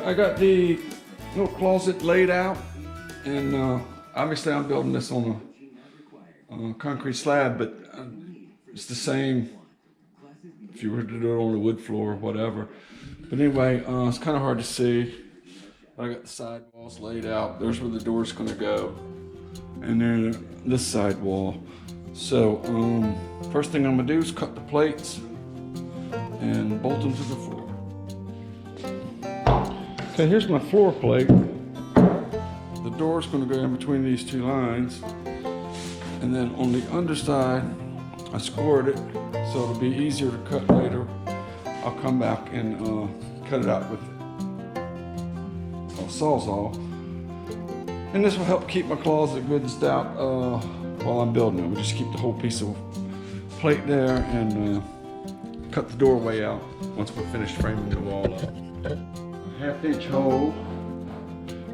I got the little closet laid out, and obviously I'm building this on a concrete slab, but it's the same if you were to do it on a wood floor or whatever. But anyway, it's kind of hard to see. I got the side walls laid out. There's where the door's gonna go, and then this side wall. So first thing I'm gonna do is cut the plates and bolt them to the floor. Okay, here's my floor plate. The door's gonna go in between these two lines, and then on the underside, I scored it so it'll be easier to cut later. I'll come back and cut it out with a Sawzall. And this will help keep my closet good and stout while I'm building it. We'll just keep the whole piece of plate there and cut the doorway out once we're finished framing the wall up. A 1/2-inch hole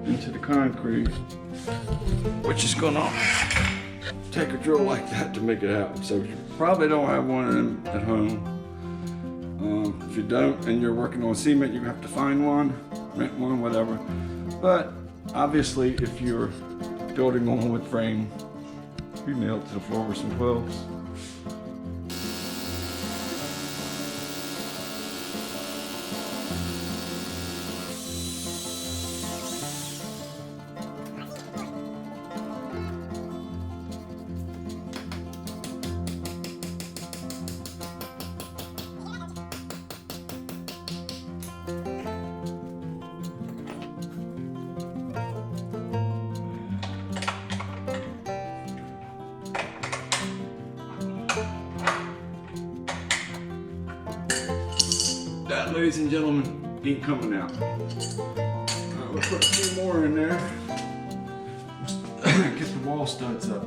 into the concrete, which is gonna take a drill like that to make it happen. So you probably don't have one of them at home. If you don't and you're working on cement, you have to find one, rent one, whatever. But obviously, if you're building on wood frame, you nail it to the floor with some 12s. That, ladies and gentlemen, ain't coming out. We'll put a few more in there. Get the wall studs up.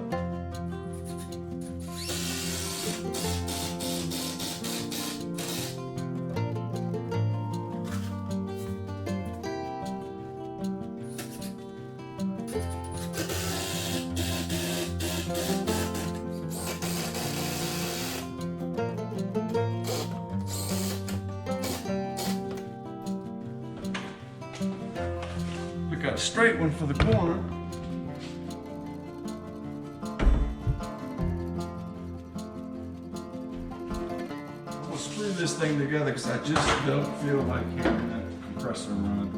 Got a straight one for the corner. I'll screw this thing together because I just don't feel like hearing that compressor run.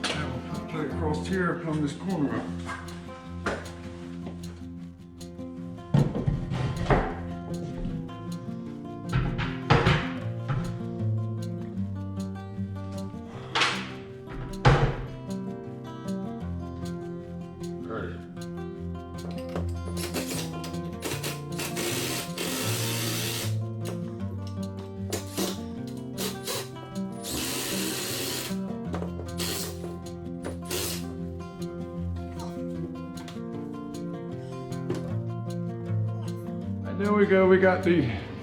Now we'll put the plate across here and plumb this corner up. There we go, we got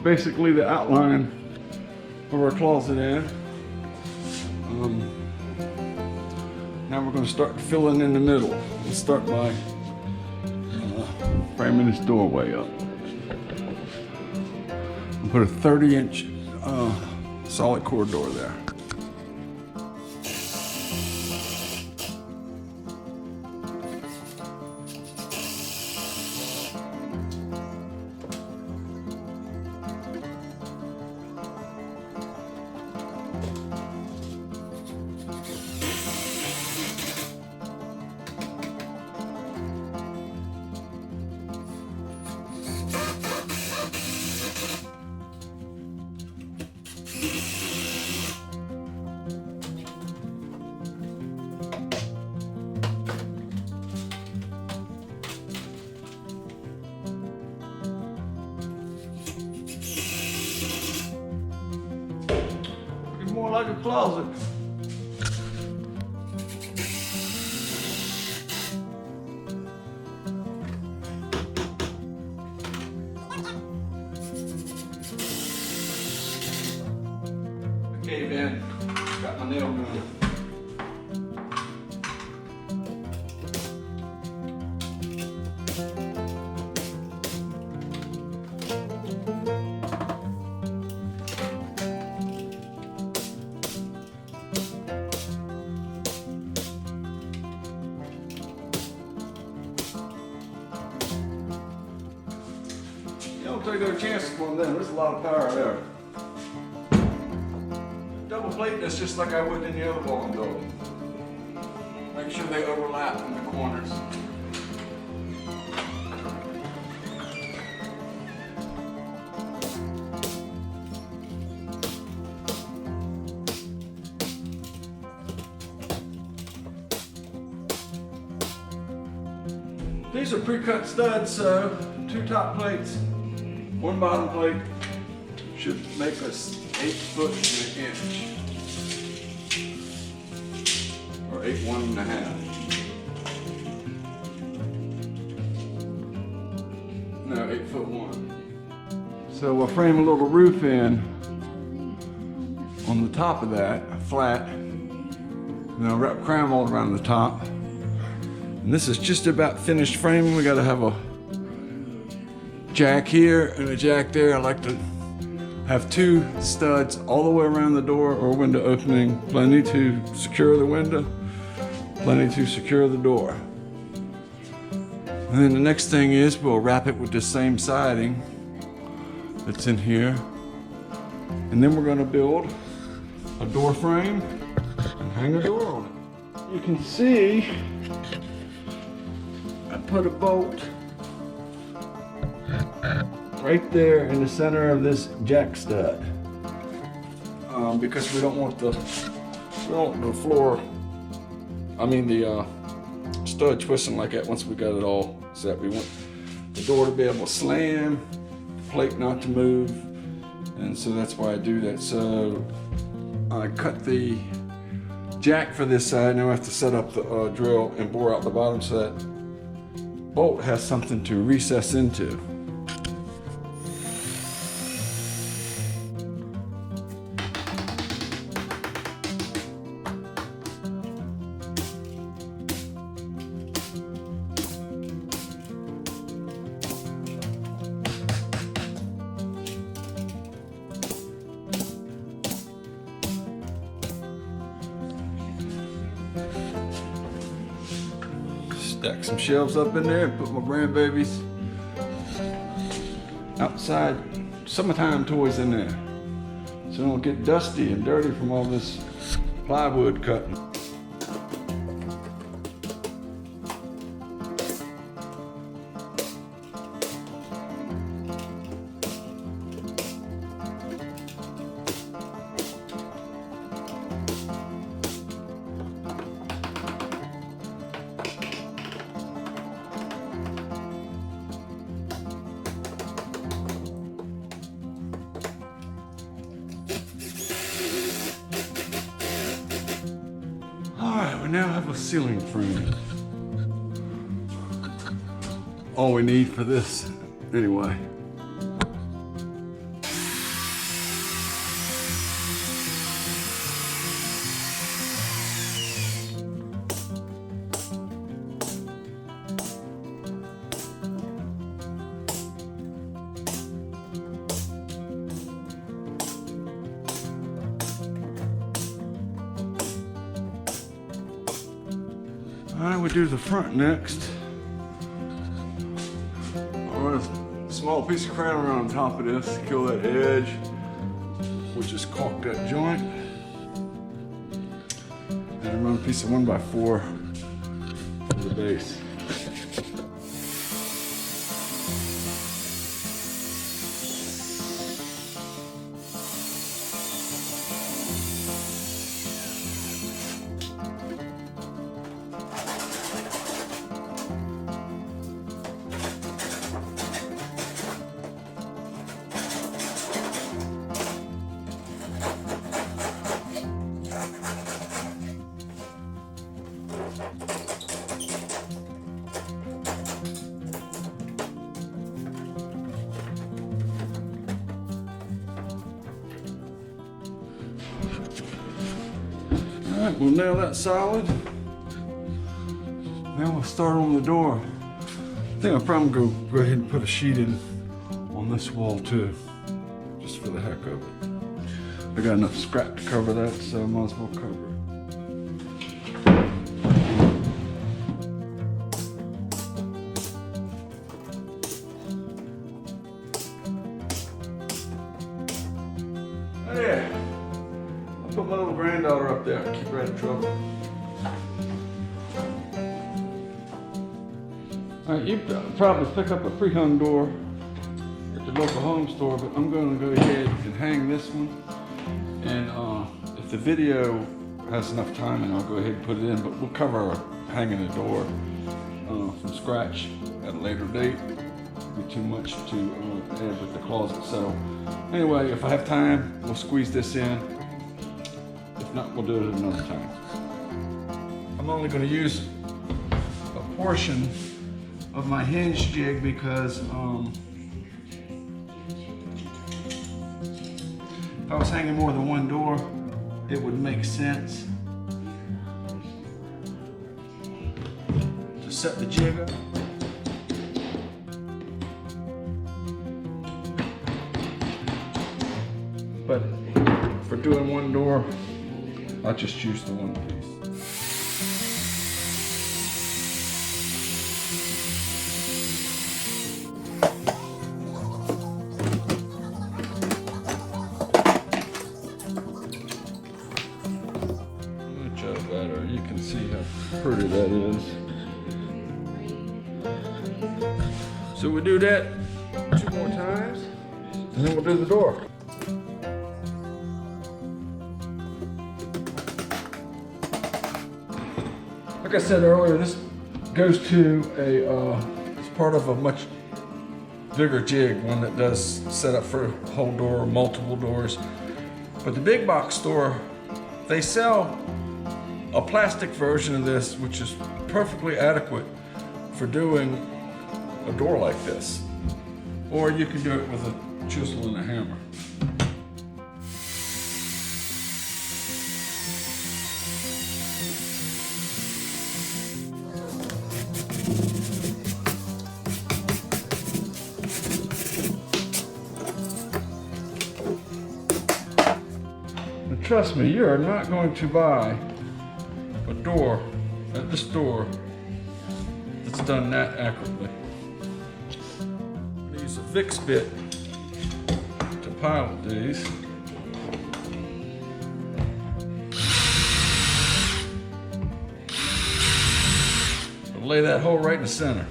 basically the outline of our closet in. Now we're going to start filling in the middle. Let's start by framing this doorway up. I'll put a 30-inch solid core door there. More like a closet. Okay, man, got my nail gun. don't take no chances on them. There's a lot of power there. Double plate this just like I would in the other wall I'm building. Make sure they overlap in the corners. These are pre-cut studs, so 2 top plates, 1 bottom plate should make us 8 foot and 1 inch, or 8 1.5. No, 8 foot 1. So we'll frame a little roof in on the top of that, flat, and I'll wrap crown mold around the top. And this is just about finished framing. We got to have a jack here and a jack there. I like to have 2 studs all the way around the door or window opening. Plenty to secure the window, plenty to secure the door. And then the next thing is we'll wrap it with the same siding that's in here. And then we're going to build a door frame and hang a door on it. You can see I put a bolt right there in the center of this jack stud because we don't want the floor, the stud twisting like that once we got it all set. We want the door to be able to slam, the plate not to move, and so that's why I do that. So I cut the jack for this side. Now I have to set up the drill and bore out the bottom so that bolt has something to recess into. Stack some shelves up in there and put my grandbabies outside summertime toys in there so they don't get dusty and dirty from all this plywood cutting. Alright, we now have a ceiling frame. All we need for this, anyway. Alright, we'll do the front next. I'll run a small piece of crown around the top of this, kill that edge. We'll just caulk that joint. And run a piece of 1x4 for the base. Alright, we'll nail that solid. Now we'll start on the door. I think I'll probably go ahead and put a sheet in on this wall too, just for the heck of it. I got enough scrap to cover that, so I might as well cover it. Put my little granddaughter up there, keep her out of trouble. All right, you probably pick up a pre-hung door at the local home store, but I'm going to go ahead and hang this one. And if the video has enough time, and I'll go ahead and put it in, but we'll cover hanging the door from scratch at a later date. It'd be too much to add with the closet. So anyway, if I have time, we'll squeeze this in. If not, we'll do it another time. I'm only going to use a portion of my hinge jig because if I was hanging more than one door, it would make sense to set the jig up. But for doing one door, I'll just use the one piece. Better. You can see how pretty that is. So we do that 2 more times, and then we'll do the door. Like I said earlier, this goes to it's part of a much bigger jig, one that does set up for a whole door or multiple doors. But the big box store, they sell a plastic version of this, which is perfectly adequate for doing a door like this. Or you can do it with a chisel and a hammer. And trust me, you are not going to buy a door at the store that's done that accurately. I'm going to use a Vicks bit to pilot these. I'll lay that hole right in the center.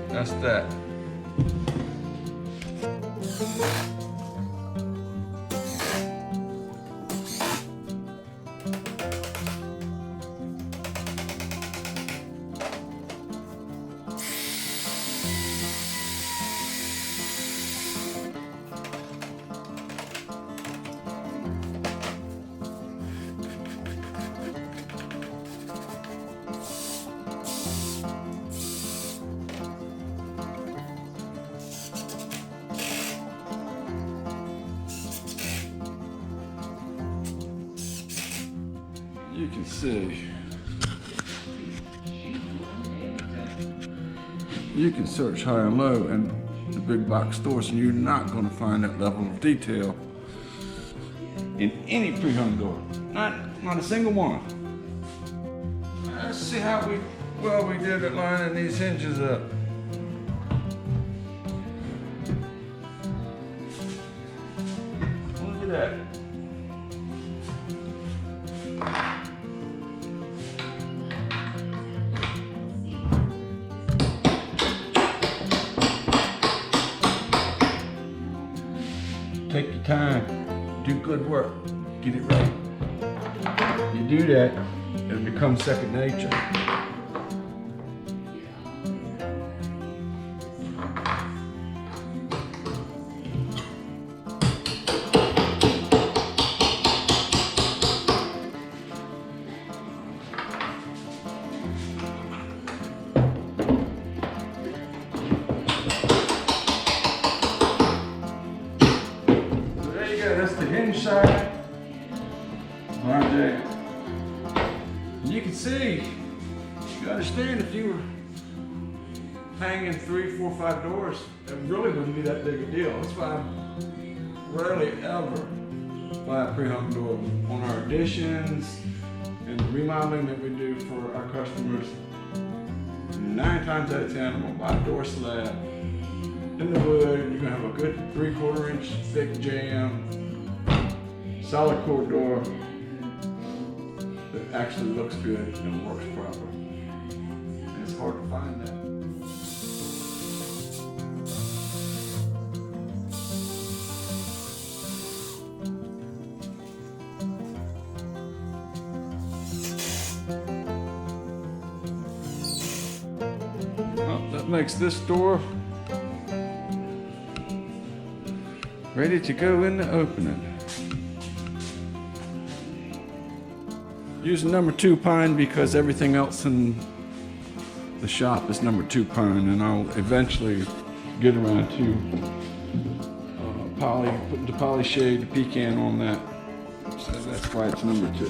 That's that. You can see, you can search high and low in the big box stores and you're not going to find that level of detail in any pre-hung door. Not a single one. Let's see how well we did at lining these hinges up. Look at that. Take your time, do good work, get it right. You do that, it becomes second nature. That's the hinge side right there. And you can see, you understand if you were hanging 3, 4, 5 doors, it really wouldn't be that big a deal. That's why I rarely ever buy a pre-hung door. On our additions and the remodeling that we do for our customers, 9 times out of 10, I'm gonna buy a door slab in the wood. You're gonna have a good 3/4 inch thick jamb. solid core door that actually looks good and works proper. And it's hard to find that. Well, that makes this door ready to go in the opening. Using number 2 pine because everything else in the shop is number 2 pine, and I'll eventually get around to putting the poly shade, the pecan on that. So that's why it's number 2.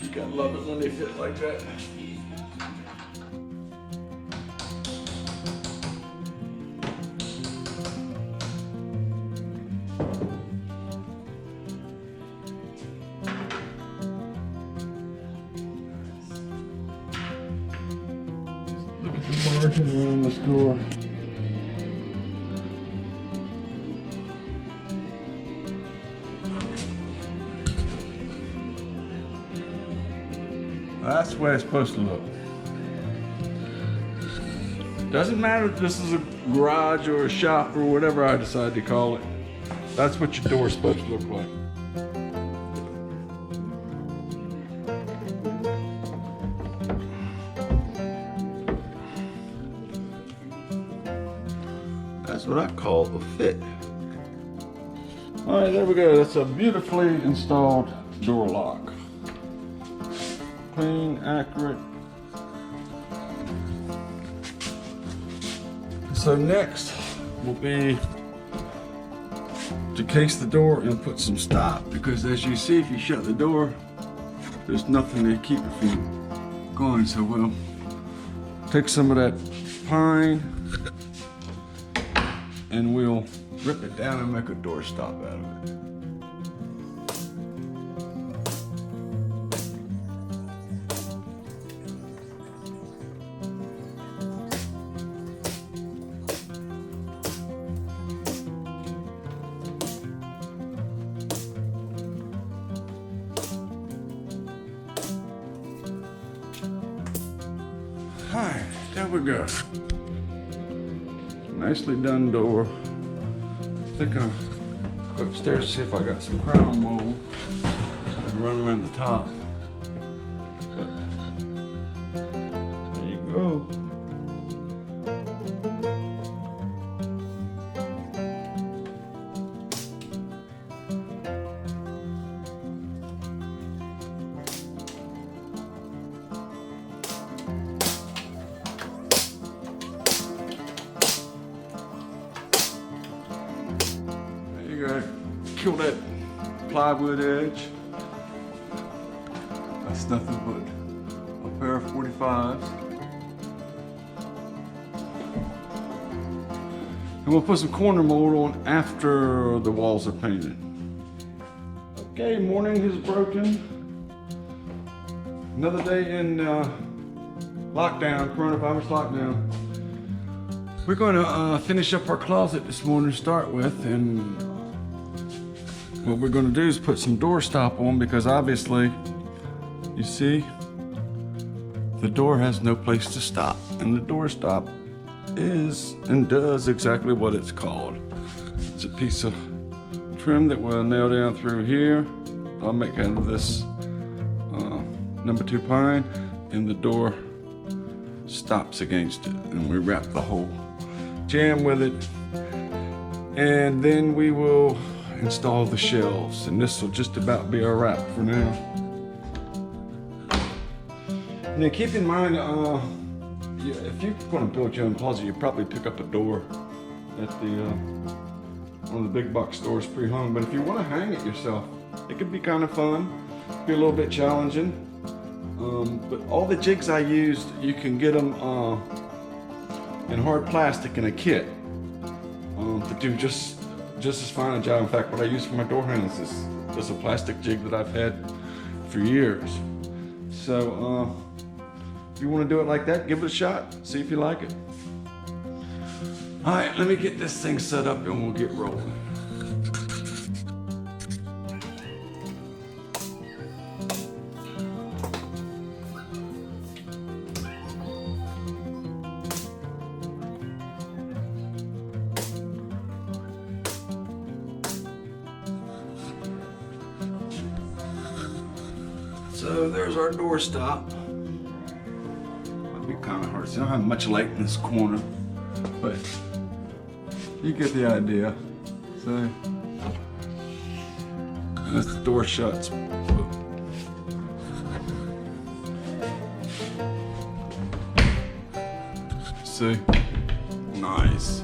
You gotta love it when they fit like that. Look at the margin around this door. That's the way it's supposed to look. Doesn't matter if this is a garage or a shop or whatever I decide to call it. That's what your door's supposed to look like. That's what I call a fit. All right, there we go. That's a beautifully installed door lock. Clean, accurate. So next will be to case the door and put some stop, because as you see, if you shut the door, there's nothing to keep it from going. So we'll take some of that pine and we'll rip it down and make a door stop out of it. Alright, there we go. Nicely done door. I think I'll go upstairs to see if I got some crown mold and run around the top. But there you go. Kill that plywood edge. That's nothing but a pair of 45s. And we'll put some corner mold on after the walls are painted. Okay, morning is broken. Another day in lockdown, coronavirus lockdown. We're going to finish up our closet this morning to start with, and what we're going to do is put some door stop on, because obviously, you see, the door has no place to stop, and the door stop is and does exactly what it's called. It's a piece of trim that we'll nail down through here. I'll make out of this number 2 pine, and the door stops against it, and we wrap the whole jam with it, and then we will install the shelves, and this will just about be our wrap for now. Now keep in mind, if you're going to build your own closet, you probably pick up a door at the one of the big box stores pre-hung. But if you want to hang it yourself, it could be kind of fun, be a little bit challenging. But all the jigs I used, you can get them in hard plastic in a kit to do just as fine a job. In fact, what I use for my door handles is a plastic jig that I've had for years. So If you want to do it like that, give it a shot. See if you like it. All right, let me get this thing set up and we'll get rolling. So there's our door stop. Might be kind of hard. So I don't have much light in this corner, but you get the idea. So, and as the door shuts. See? Nice.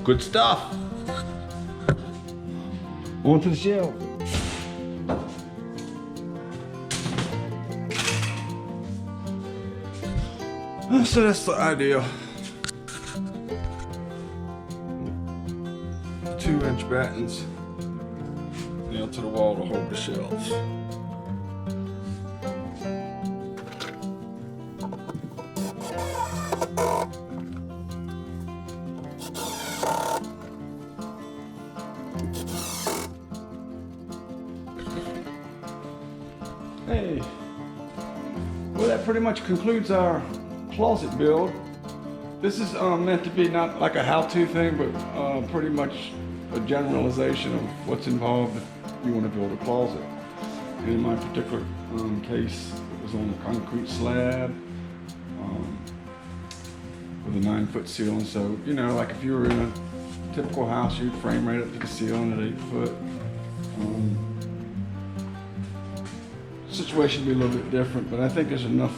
Good stuff. On to the shelf. So that's the idea. 2-inch battens nailed to the wall to hold the shelves. Hey, well, that pretty much concludes our closet build. This is meant to be not like a how-to thing, but pretty much a generalization of what's involved if you want to build a closet. In my particular case, it was on a concrete slab with a 9-foot ceiling. So, you know, like if you were in a typical house, you'd frame right up to the ceiling at 8 foot. Situation would be a little bit different, but I think there's enough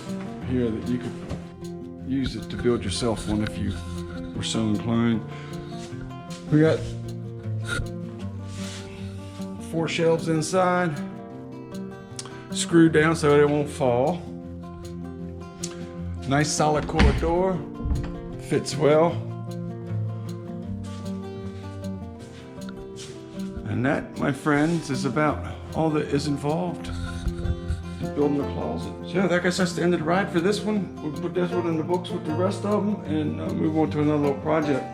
here that you could use it to build yourself one if you were so inclined. We got 4 shelves inside, screwed down so it won't fall. Nice solid core door, fits well. And that, my friends, is about all that is involved in building a closet. So yeah, I guess that's the end of the ride for this one. We'll put this one in the books with the rest of them and move on to another little project.